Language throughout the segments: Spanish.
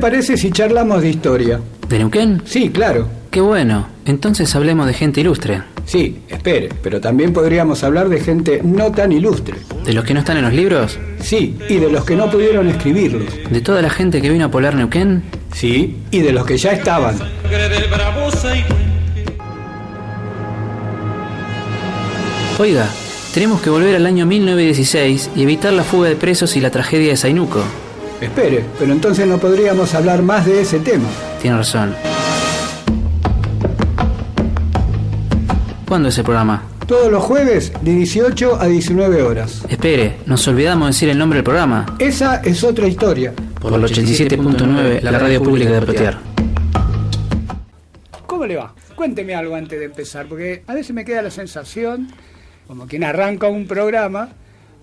parece si charlamos de historia? ¿De Neuquén? Sí, claro. Qué bueno. Entonces hablemos de gente ilustre. Sí, espere, pero también podríamos hablar de gente no tan ilustre. ¿De los que no están en los libros? Sí, y de los que no pudieron escribirlos. ¿De toda la gente que vino a poblar Neuquén? Sí, y de los que ya estaban. Oiga, tenemos que volver al año 1916 y evitar la fuga de presos y la tragedia de Zainuco. Espere, pero entonces no podríamos hablar más de ese tema. Tiene razón. ¿Cuándo es el programa? Todos los jueves de 18 a 19 horas. Espere, nos olvidamos de decir el nombre del programa. Esa es otra historia. Por el 87.9, la radio pública de Potier. ¿Cómo le va? Cuénteme algo antes de empezar, porque a veces me queda la sensación, como quien arranca un programa,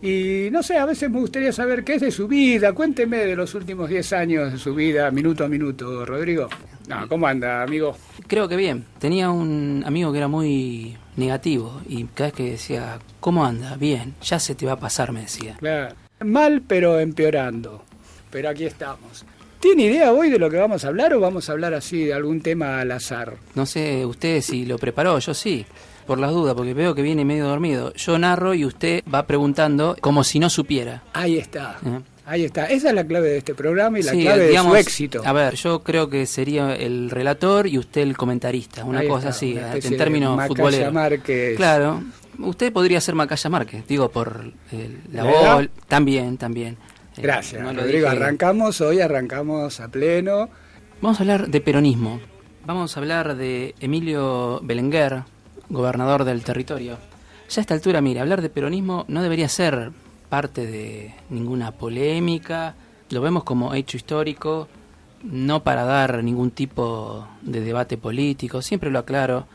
y no sé, a veces me gustaría saber qué es de su vida. Cuénteme de los últimos 10 años de su vida, minuto a minuto, Rodrigo. No, ¿cómo anda, amigo? Creo que bien. Tenía un amigo que era muy negativo y cada vez que decía, ¿cómo anda? Bien, ya se te va a pasar, me decía. Claro. Mal, pero empeorando. Pero aquí estamos. ¿Tiene idea hoy de lo que vamos a hablar o vamos a hablar así de algún tema al azar? No sé usted si lo preparó, yo sí. Por las dudas, porque veo que viene medio dormido. Yo narro y usted va preguntando como si no supiera. Ahí está. Ahí está. Esa es la clave de este programa y la clave digamos, de su éxito. A ver, yo creo que sería el relator y usted el comentarista. Una cosa así, en términos futboleros. Márquez. Claro. Usted podría ser Macaya Márquez, digo, por la voz. También. Gracias, no Rodrigo. Dije. Hoy arrancamos a pleno. Vamos a hablar de peronismo. Vamos a hablar de Emilio Belenguer, gobernador del territorio. Ya a esta altura, mire, hablar de peronismo no debería ser parte de ninguna polémica. Lo vemos como hecho histórico, no para dar ningún tipo de debate político. Siempre lo aclaro,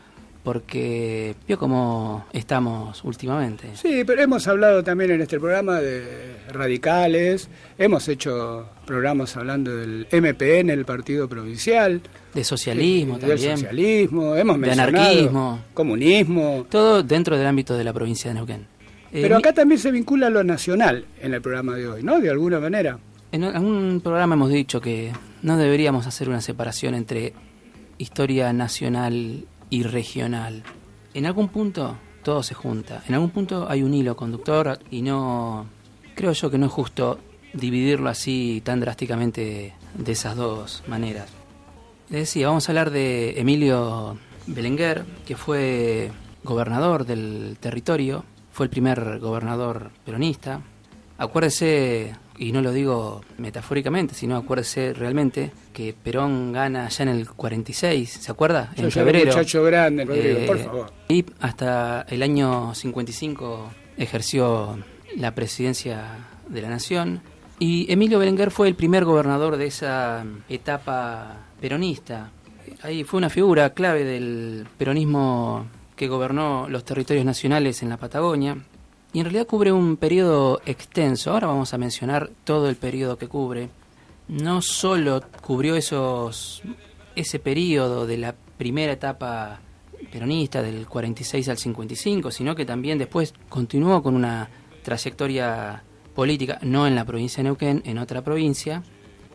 porque vio cómo estamos últimamente. Sí, pero hemos hablado también en este programa de radicales, hemos hecho programas hablando del MPN, el partido provincial. De socialismo también. Del socialismo, hemos mencionado. De anarquismo. Comunismo. Todo dentro del ámbito de la provincia de Neuquén. Pero acá también se vincula lo nacional en el programa de hoy, ¿no? De alguna manera. En algún programa hemos dicho que no deberíamos hacer una separación entre historia nacional y regional. En algún punto todo se junta, en algún punto hay un hilo conductor y no, creo yo que no es justo dividirlo así tan drásticamente de esas dos maneras. Les decía, vamos a hablar de Emilio Belenguer, que fue gobernador del territorio, fue el primer gobernador peronista. Acuérdese, y no lo digo metafóricamente, sino acuérdese realmente que Perón gana ya en el 46, ¿se acuerda? En febrero. Un muchacho grande, Rodrigo, por favor. Y hasta el año 55 ejerció la presidencia de la nación. Y Emilio Belenguer fue el primer gobernador de esa etapa peronista. Ahí fue una figura clave del peronismo que gobernó los territorios nacionales en la Patagonia. Y en realidad cubre un periodo extenso. Ahora vamos a mencionar todo el periodo que cubre. No solo cubrió ese periodo de la primera etapa peronista, del 46 al 55, sino que también después continuó con una trayectoria política, no en la provincia de Neuquén, en otra provincia.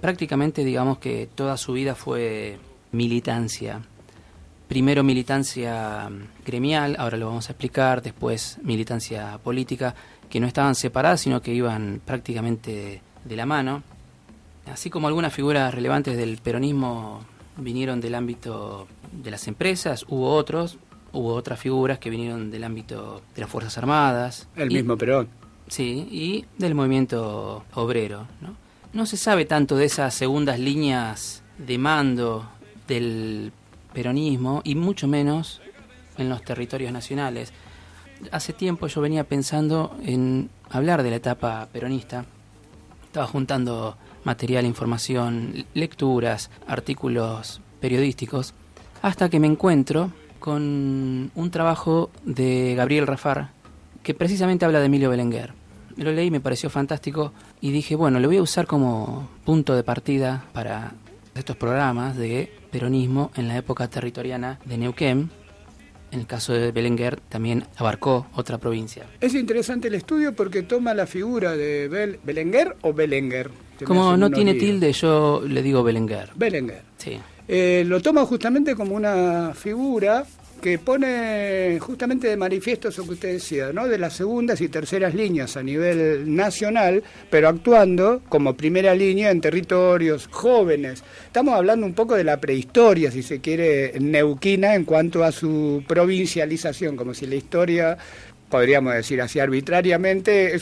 Prácticamente digamos que toda su vida fue militancia. Primero militancia gremial, ahora lo vamos a explicar, después militancia política, que no estaban separadas, sino que iban prácticamente de la mano. Así como algunas figuras relevantes del peronismo vinieron del ámbito de las empresas, hubo otras figuras que vinieron del ámbito de las Fuerzas Armadas. El mismo Perón. Sí, y del movimiento obrero, ¿no? No se sabe tanto de esas segundas líneas de mando del peronismo y mucho menos en los territorios nacionales. Hace tiempo yo venía pensando en hablar de la etapa peronista. Estaba juntando material, información, lecturas, artículos periodísticos, hasta que me encuentro con un trabajo de Gabriel Rafar que precisamente habla de Emilio Belenguer. Lo leí, me pareció fantástico y dije, bueno, lo voy a usar como punto de partida para estos programas de peronismo en la época territoriana de Neuquén. En el caso de Belenguer también abarcó otra provincia. Es interesante el estudio porque toma la figura de Belenguer o Belenguer. me Como hacen no unos tiene líos. tilde, yo le digo Belenguer. Belenguer. Sí. Lo toma justamente como una figura que pone justamente de manifiesto eso que usted decía, ¿no? De las segundas y terceras líneas a nivel nacional, pero actuando como primera línea en territorios jóvenes. Estamos hablando un poco de la prehistoria, si se quiere, neuquina en cuanto a su provincialización, como si la historia, podríamos decir así arbitrariamente,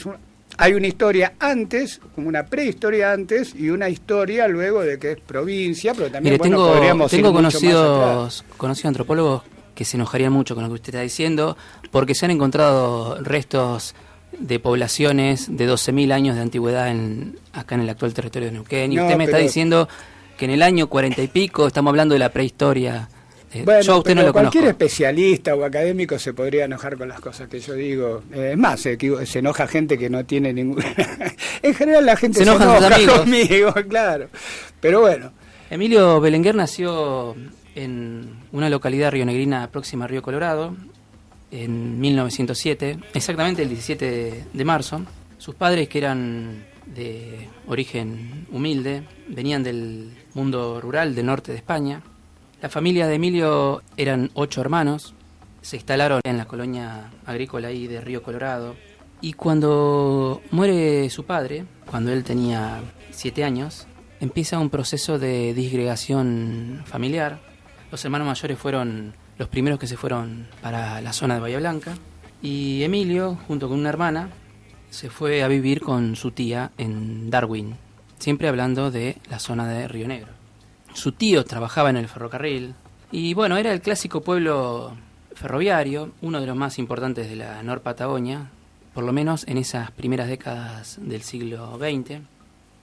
hay una historia antes, como una prehistoria antes, y una historia luego de que es provincia, pero también Mire, podríamos ir tengo mucho más atrás. conocidos antropólogos que se enojarían mucho con lo que usted está diciendo, porque se han encontrado restos de poblaciones de 12.000 años de antigüedad acá en el actual territorio de Neuquén, y No, usted me está pero- diciendo que en el año 40 y pico estamos hablando de la prehistoria. Bueno, yo a usted no pero lo cualquier conozco. especialista o académico se podría enojar con las cosas que yo digo. Es más, se enoja gente que no tiene ningún... En general la gente Se enojan sus amigos. conmigo, claro. Pero bueno, Emilio Belenguer nació en una localidad rionegrina próxima a Río Colorado en 1907, exactamente el 17 de marzo. Sus padres, que eran de origen humilde, venían del mundo rural del norte de España. La familia de Emilio eran 8 hermanos, se instalaron en la colonia agrícola ahí de Río Colorado, y cuando muere su padre, cuando él tenía 7 años, empieza un proceso de disgregación familiar. Los hermanos mayores fueron los primeros que se fueron para la zona de Bahía Blanca, y Emilio, junto con una hermana, se fue a vivir con su tía en Darwin, siempre hablando de la zona de Río Negro. Su tío trabajaba en el ferrocarril y bueno, era el clásico pueblo ferroviario, uno de los más importantes de la Nor Patagonia, por lo menos en esas primeras décadas del siglo XX.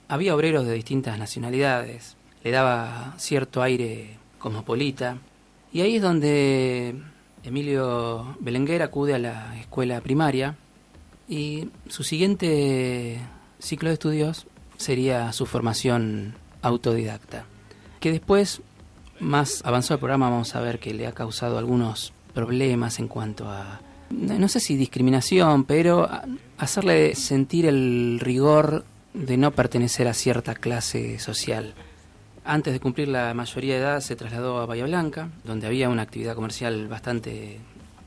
Había obreros de distintas nacionalidades, le daba cierto aire cosmopolita, y ahí es donde Emilio Belenguer acude a la escuela primaria, y su siguiente ciclo de estudios sería su formación autodidacta, que después, más avanzado el programa, vamos a ver que le ha causado algunos problemas en cuanto a, no sé si discriminación, pero hacerle sentir el rigor de no pertenecer a cierta clase social. Antes de cumplir la mayoría de edad se trasladó a Bahía Blanca, donde había una actividad comercial bastante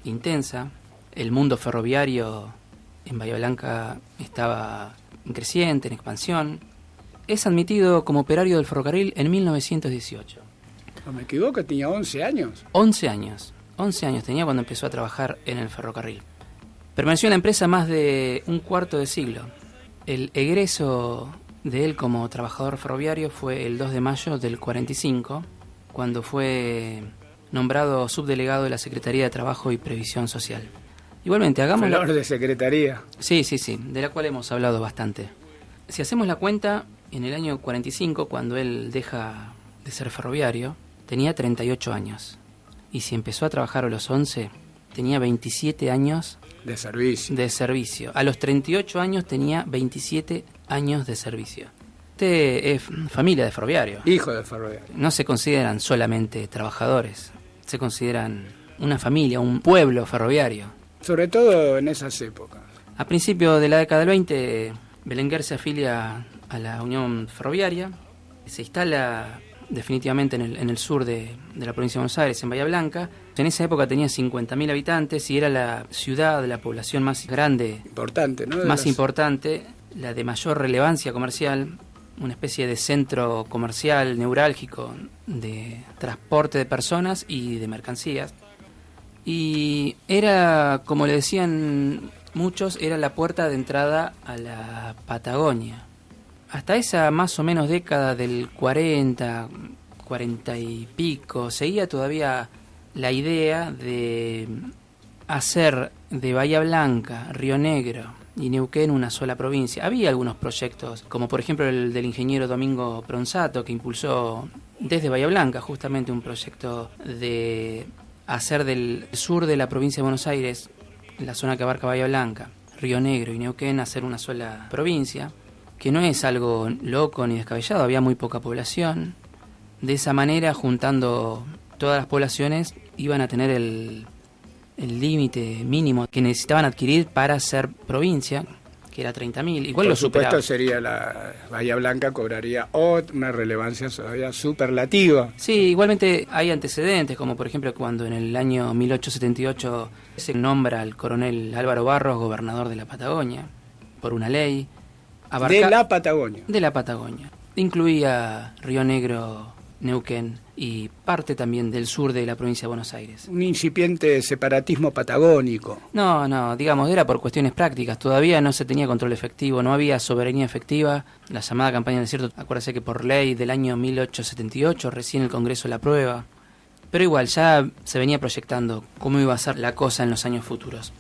intensa. El mundo ferroviario en Bahía Blanca estaba creciente, en expansión. Es admitido como operario del ferrocarril en 1918. no me equivoco, tenía 11 años. 11 años tenía cuando empezó a trabajar en el ferrocarril. Permaneció en la empresa más de un cuarto de siglo. El egreso de él como trabajador ferroviario fue el 2 de mayo del 45, cuando fue nombrado subdelegado de la Secretaría de Trabajo y Previsión Social. Igualmente, hagamos Flor de secretaría. Sí, de la cual hemos hablado bastante. Si hacemos la cuenta, en el año 45, cuando él deja de ser ferroviario, tenía 38 años. Y si empezó a trabajar a los 11, tenía 27 años De servicio. de servicio. A los 38 años tenía 27 años de servicio. Usted es familia de ferroviario. Hijo de ferroviario. No se consideran solamente trabajadores, se consideran una familia, un pueblo ferroviario. Sobre todo en esas épocas. A principios de la década del 20, Belenguer se afilia a la Unión Ferroviaria, se instala definitivamente en el sur de la provincia de Buenos Aires, en Bahía Blanca. En esa época tenía 50.000 habitantes y era la ciudad de la población más grande, Importante, ¿no? más importante, la de mayor relevancia comercial, una especie de centro comercial neurálgico de transporte de personas y de mercancías. Y era, como le decían muchos, era la puerta de entrada a la Patagonia. Hasta esa más o menos década del 40 y pico, seguía todavía la idea de hacer de Bahía Blanca, Río Negro y Neuquén una sola provincia. Había algunos proyectos, como por ejemplo el del ingeniero Domingo Pronsato, que impulsó desde Bahía Blanca justamente un proyecto de hacer del sur de la provincia de Buenos Aires, la zona que abarca Bahía Blanca, Río Negro y Neuquén, hacer una sola provincia, que no es algo loco ni descabellado, había muy poca población. De esa manera, juntando todas las poblaciones, iban a tener el límite mínimo que necesitaban adquirir para ser provincia, que era 30.000. Igual Por lo superaba. supuesto sería la Bahía Blanca, cobraría una relevancia todavía superlativa. Sí, igualmente hay antecedentes, como por ejemplo cuando en el año 1878 se nombra al coronel Álvaro Barros gobernador de la Patagonia, por una ley. De la Patagonia. De la Patagonia. Incluía Río Negro, Neuquén y parte también del sur de la provincia de Buenos Aires. Un incipiente separatismo patagónico. No, digamos, era por cuestiones prácticas. Todavía no se tenía control efectivo, no había soberanía efectiva. La llamada campaña del desierto, acuérdese que por ley del año 1878 recién el Congreso la aprueba. Pero igual, ya se venía proyectando cómo iba a ser la cosa en los años futuros.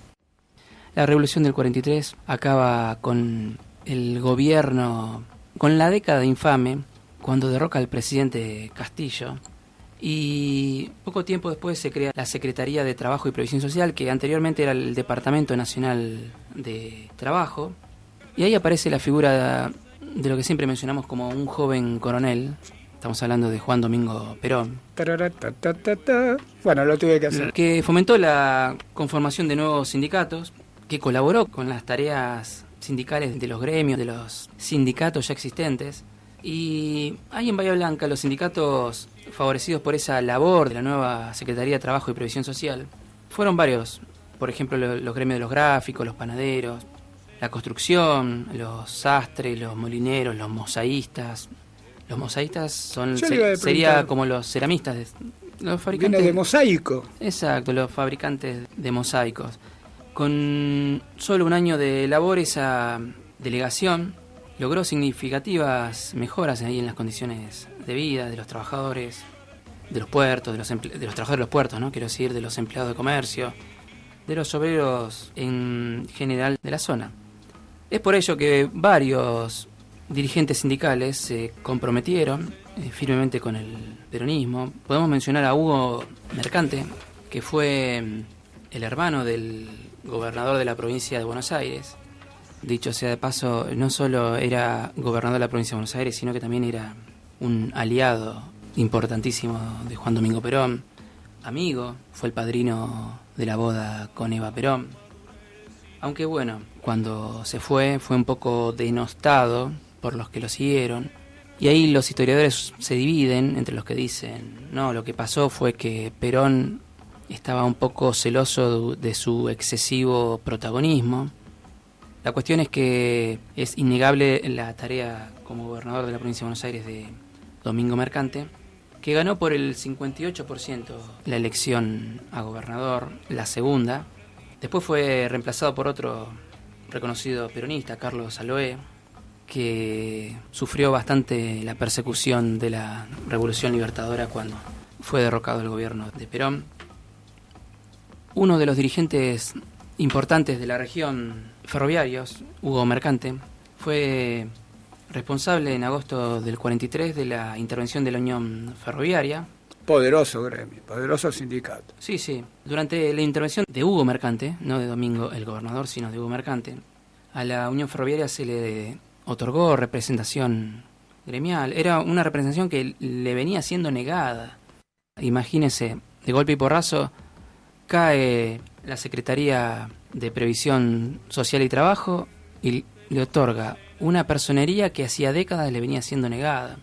La Revolución del 43 acaba con el gobierno, con la década infame, cuando derroca al presidente Castillo, y poco tiempo después se crea la Secretaría de Trabajo y Previsión Social, que anteriormente era el Departamento Nacional de Trabajo, y ahí aparece la figura de lo que siempre mencionamos como un joven coronel. Estamos hablando de Juan Domingo Perón. Bueno, lo tuve que hacer. Que fomentó la conformación de nuevos sindicatos, que colaboró con las tareas sindicales de los gremios, de los sindicatos ya existentes. Y ahí en Bahía Blanca los sindicatos favorecidos por esa labor de la nueva Secretaría de Trabajo y Previsión Social fueron varios. Por ejemplo, los gremios de los gráficos, los panaderos, la construcción, los sastres, los molineros, los mosaístas. Los mosaístas sería como los ceramistas, los fabricantes. Viene de mosaico. Exacto, los fabricantes de mosaicos. Con solo un año de labor, esa delegación logró significativas mejoras ahí en las condiciones de vida de los trabajadores de los puertos, de los trabajadores de los puertos, ¿no? Quiero decir, de los empleados de comercio, de los obreros en general de la zona. Es por ello que varios dirigentes sindicales se comprometieron firmemente con el peronismo. Podemos mencionar a Hugo Mercante, que fue el hermano del gobernador de la provincia de Buenos Aires. Dicho sea de paso, no solo era gobernador de la provincia de Buenos Aires, sino que también era un aliado importantísimo de Juan Domingo Perón, amigo, fue el padrino de la boda con Eva Perón. Aunque bueno, cuando se fue un poco denostado por los que lo siguieron, y ahí los historiadores se dividen entre los que dicen, no, lo que pasó fue que Perón estaba un poco celoso de su excesivo protagonismo. La cuestión es que es innegable la tarea como gobernador de la provincia de Buenos Aires de Domingo Mercante, que ganó por el 58% la elección a gobernador, la segunda. Después fue reemplazado por otro reconocido peronista, Carlos Aloé, que sufrió bastante la persecución de la Revolución Libertadora cuando fue derrocado el gobierno de Perón. Uno de los dirigentes importantes de la región, ferroviarios, Hugo Mercante, fue responsable en agosto del 43 de la intervención de la Unión Ferroviaria. Poderoso gremio, poderoso sindicato. Sí. Durante la intervención de Hugo Mercante, no de Domingo el gobernador, sino de Hugo Mercante, a la Unión Ferroviaria se le otorgó representación gremial. Era una representación que le venía siendo negada. Imagínese, de golpe y porrazo, cae la Secretaría de Previsión Social y Trabajo y le otorga una personería que hacía décadas le venía siendo negada.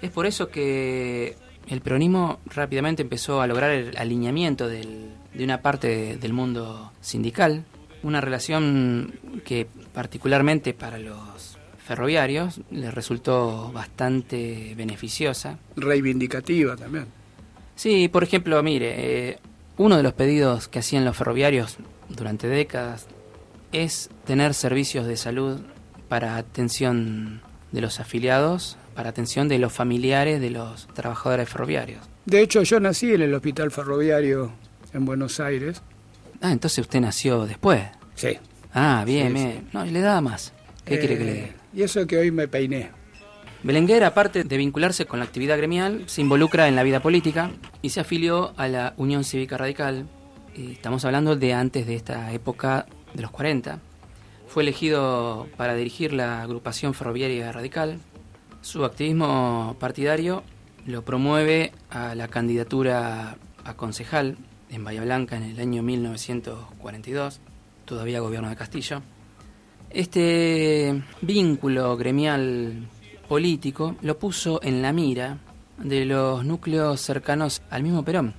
Es por eso que el peronismo rápidamente empezó a lograr el alineamiento de una parte del mundo sindical, una relación que particularmente para los ferroviarios les resultó bastante beneficiosa. Reivindicativa también. Sí, por ejemplo, mire, uno de los pedidos que hacían los ferroviarios durante décadas es tener servicios de salud para atención de los afiliados, para atención de los familiares de los trabajadores ferroviarios. De hecho, yo nací en el hospital ferroviario en Buenos Aires. Ah, entonces usted nació después. Sí. Ah, bien, Sí. bien. No, le daba más. ¿Qué quiere que le diga? Y eso que hoy me peiné. Belenguer, aparte de vincularse con la actividad gremial, se involucra en la vida política y se afilió a la Unión Cívica Radical. Estamos hablando de antes de esta época de los 40. Fue elegido para dirigir la agrupación ferroviaria radical. Su activismo partidario lo promueve a la candidatura a concejal en Bahía Blanca en el año 1942, todavía gobierno de Castillo. Este vínculo gremial político lo puso en la mira de los núcleos cercanos al mismo Perón.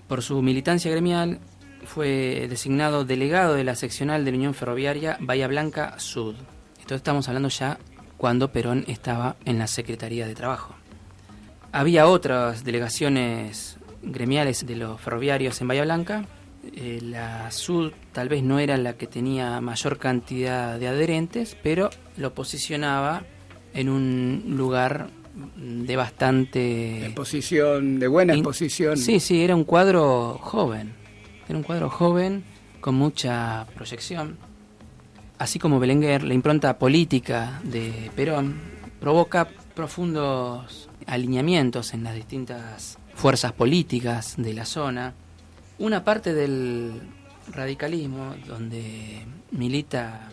Por su militancia gremial fue designado delegado de la seccional de la Unión Ferroviaria Bahía Blanca Sud. Entonces estamos hablando ya cuando Perón estaba en la Secretaría de Trabajo. Había otras delegaciones gremiales de los ferroviarios en Bahía Blanca. La Sud tal vez no era la que tenía mayor cantidad de adherentes, pero lo posicionaba en un lugar de bastante... Exposición, de buena exposición. Sí, era un cuadro joven. Era un cuadro joven con mucha proyección. Así como Belenguer, la impronta política de Perón provoca profundos alineamientos en las distintas fuerzas políticas de la zona. Una parte del radicalismo donde milita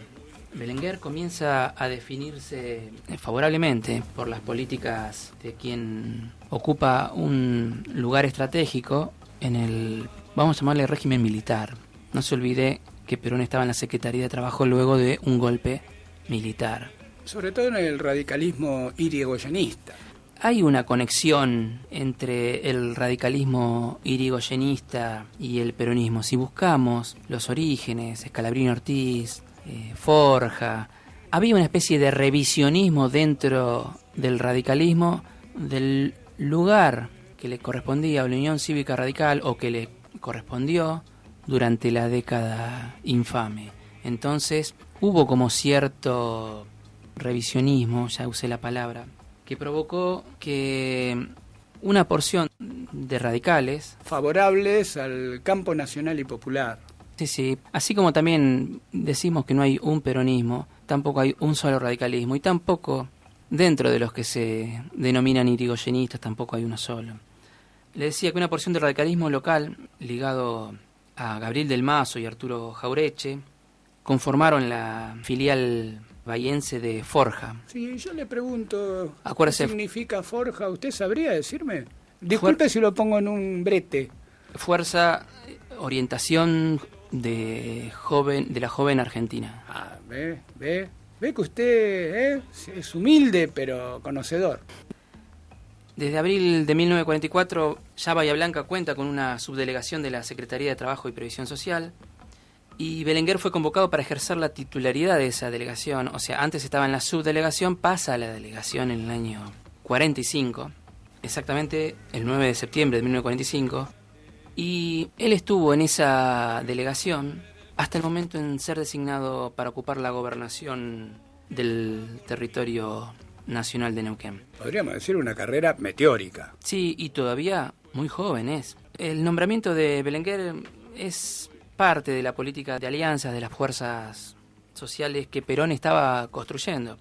Belenguer comienza a definirse favorablemente por las políticas de quien ocupa un lugar estratégico en el, vamos a llamarle, régimen militar. No se olvide que Perón estaba en la Secretaría de Trabajo luego de un golpe militar. Sobre todo en el radicalismo irigoyenista. Hay una conexión entre el radicalismo irigoyenista y el peronismo. Si buscamos los orígenes, Scalabrini Ortiz, Forja, había una especie de revisionismo dentro del radicalismo del lugar que le correspondía a la Unión Cívica Radical o que le correspondió durante la década infame. Entonces hubo como cierto revisionismo, ya usé la palabra, que provocó que una porción de radicales... favorables al campo nacional y popular. Sí, así como también decimos que no hay un peronismo, tampoco hay un solo radicalismo, y tampoco dentro de los que se denominan irigoyenistas tampoco hay uno solo. Le decía que una porción del radicalismo local, ligado a Gabriel del Mazo y Arturo Jaureche, conformaron la filial bahiense de Forja. Sí, yo le pregunto, acuérdese, ¿qué significa Forja? ¿Usted sabría decirme? Disculpe si lo pongo en un brete. Fuerza, orientación de la joven Argentina. Ah, ve que usted es humilde pero conocedor. Desde abril de 1944 ya Bahía Blanca cuenta con una subdelegación de la Secretaría de Trabajo y Previsión Social, y Belenguer fue convocado para ejercer la titularidad de esa delegación. O sea, antes estaba en la subdelegación, pasa a la delegación en el año 45, exactamente el 9 de septiembre de 1945, y él estuvo en esa delegación hasta el momento en ser designado para ocupar la gobernación del territorio nacional de Neuquén. Podríamos decir una carrera meteórica. Sí, y todavía muy joven es. El nombramiento de Belenguer es parte de la política de alianzas de las fuerzas sociales que Perón estaba construyendo.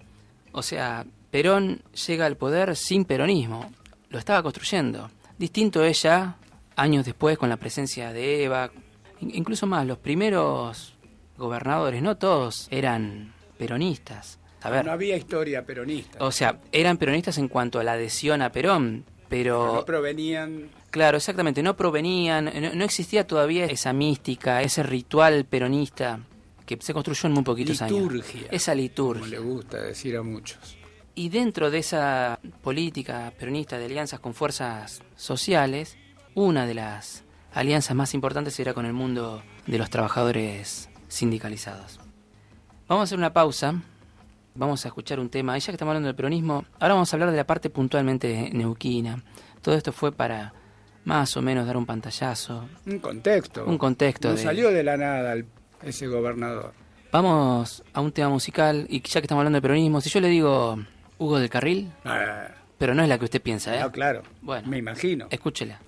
O sea, Perón llega al poder sin peronismo, lo estaba construyendo. Distinto es ya, años después, con la presencia de Eva, incluso más, los primeros gobernadores, no todos eran peronistas. A ver, no había historia peronista. O sea, eran peronistas en cuanto a la adhesión a Perón, pero no provenían... Claro, exactamente, no provenían, no existía todavía esa mística, ese ritual peronista que se construyó en muy poquitos liturgia, años. Esa liturgia. Como le gusta decir a muchos. Y dentro de esa política peronista de alianzas con fuerzas sociales, una de las alianzas más importantes era con el mundo de los trabajadores sindicalizados. Vamos a hacer una pausa, vamos a escuchar un tema. Y ya que estamos hablando del peronismo, ahora vamos a hablar de la parte puntualmente neuquina. Todo esto fue para más o menos dar un pantallazo. Un contexto. No salió de la nada ese gobernador. Vamos a un tema musical, y ya que estamos hablando de peronismo, si yo le digo Hugo del Carril, pero no es la que usted piensa, ¿eh? No, claro. Bueno, me imagino. Escúchela.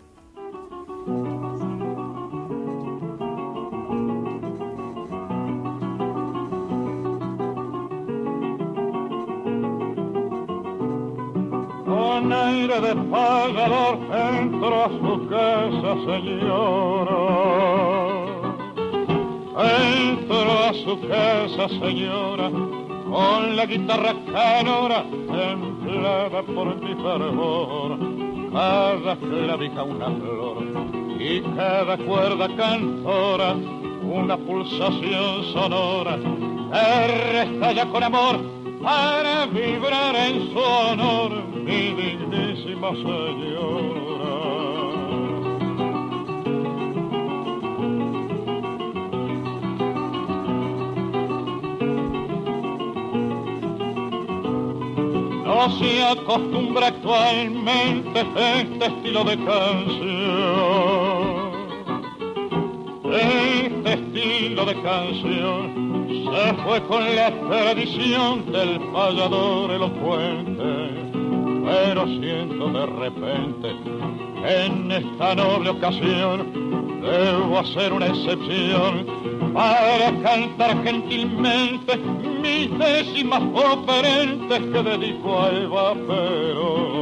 Con aire de pagador entró a su casa, señora. Entró a su casa, señora, con la guitarra canora templada por mi fervor. Cada clavija una flor y cada cuerda cantora una pulsación sonora que estalla con amor para vibrar en su honor, mi dignísima señora. No se acostumbra actualmente este estilo de canción. Este estilo de canción se fue con la tradición del payador elocuente, pero siento de repente en esta noble ocasión debo hacer una excepción para cantar gentilmente mis décimas oferentes que dedico al vapero.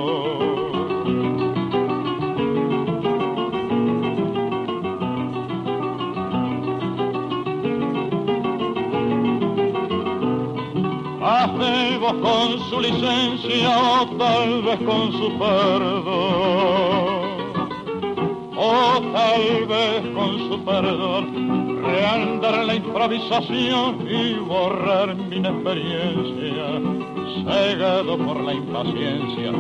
Hacemos con su licencia o tal vez con su perdón, o tal vez con su perdón, reandar la improvisación y borrar mi inexperiencia. Cegado por la impaciencia,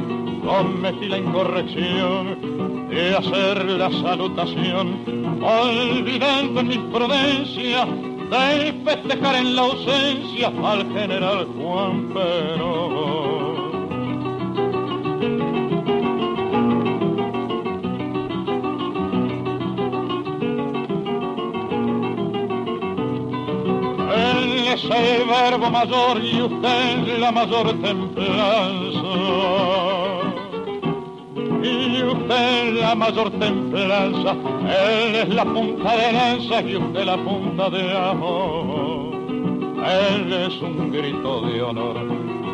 cometí la incorrección de hacer la salutación, olvidando mi imprudencia de festejar en la ausencia al general Juan Perón. Él es el verbo mayor y usted la mayor templanza. Y usted la mayor templanza, él es la punta de lanza y usted la punta de amor. Él es un grito de honor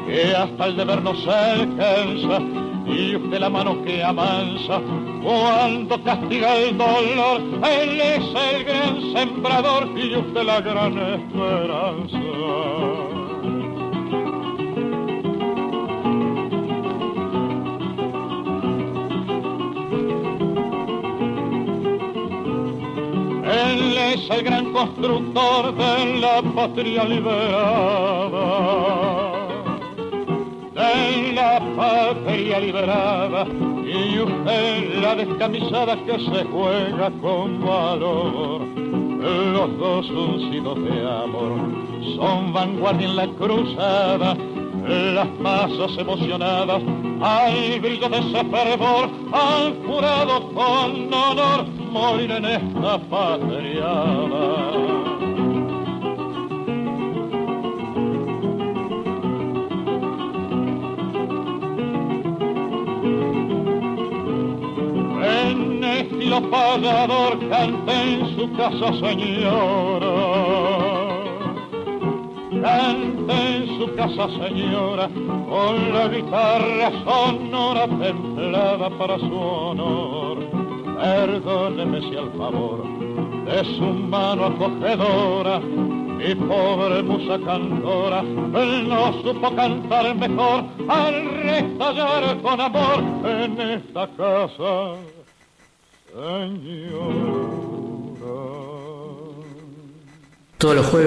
que hasta el deber no se alcanza y usted la mano que amansa cuando castiga el dolor. Él es el gran sembrador y usted la gran esperanza. Él es el gran constructor de la patria liberada, de la patria liberada, y usted la descamisada que se juega con valor. Los dos uncidos de amor son vanguardia en la cruzada, las masas emocionadas al brillo de ese fervor han jurado con honor morir en esta patriada. En estilo payador cante en su casa, señora. Cante en su casa, señora, con la guitarra sonora templada para su honor. Perdóneme si al favor de su mano acogedora mi pobre musa cantora no supo cantar mejor al restallar con amor en esta casa, señora. Todos los jueves